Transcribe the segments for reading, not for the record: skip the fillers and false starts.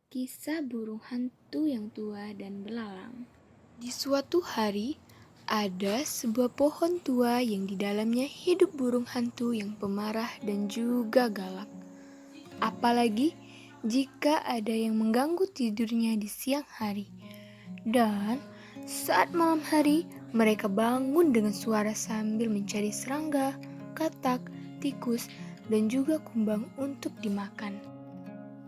Kisah burung hantu yang tua dan belalang. Di suatu hari, ada sebuah pohon tua yang di dalamnya hidup burung hantu yang pemarah dan juga galak. Apalagi jika ada yang mengganggu tidurnya di siang hari. Dan saat malam hari, mereka bangun dengan suara sambil mencari serangga, katak, tikus, dan juga kumbang untuk dimakan.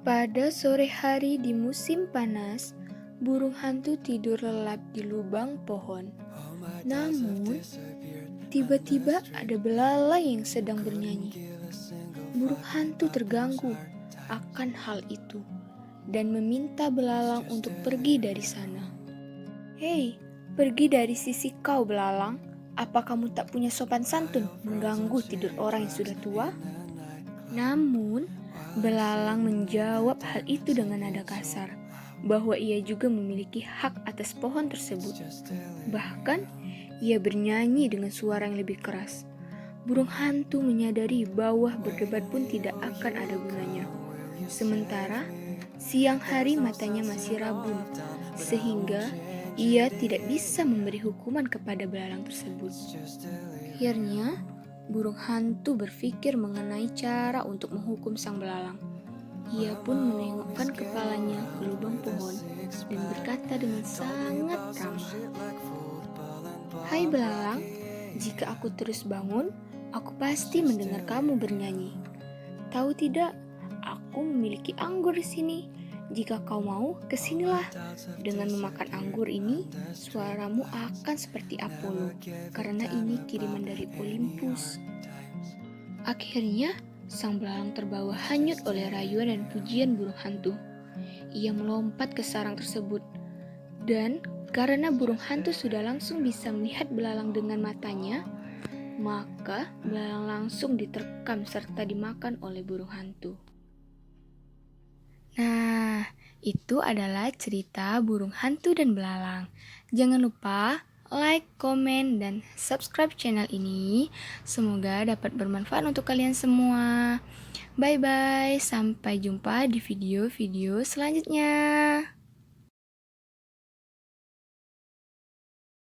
Pada sore hari di musim panas, burung hantu tidur lelap di lubang pohon. Namun, tiba-tiba ada belalai yang sedang bernyanyi. Burung hantu terganggu akan hal itu dan meminta belalang untuk pergi dari sana. Hei, pergi dari sisi kau belalang. Apa kamu tak punya sopan santun mengganggu tidur orang yang sudah tua? Namun, belalang menjawab hal itu dengan nada kasar, bahwa ia juga memiliki hak atas pohon tersebut. Bahkan, ia bernyanyi dengan suara yang lebih keras. Burung hantu menyadari bahwa berdebat pun tidak akan ada gunanya. Sementara, siang hari matanya masih rabun, sehingga ia tidak bisa memberi hukuman kepada belalang tersebut. Akhirnya, burung hantu berpikir mengenai cara untuk menghukum sang belalang. Ia pun menengokkan kepalanya ke lubang pohon dan berkata dengan sangat ramah, "Hai belalang, jika aku terus bangun, aku pasti mendengar kamu bernyanyi. Tahu tidak, aku memiliki anggur di sini. Jika kau mau, kesinilah. Dengan memakan anggur ini, suaramu akan seperti Apollo, karena ini kiriman dari Olympus." Akhirnya, sang belalang terbawa hanyut oleh rayuan dan pujian burung hantu. Ia melompat ke sarang tersebut, dan karena burung hantu sudah langsung bisa melihat belalang dengan matanya, maka belalang langsung diterkam serta dimakan oleh burung hantu. Nah, itu adalah cerita burung hantu dan belalang. Jangan lupa like, komen, dan subscribe channel ini. Semoga dapat bermanfaat untuk kalian semua. Bye-bye, sampai jumpa di video-video selanjutnya.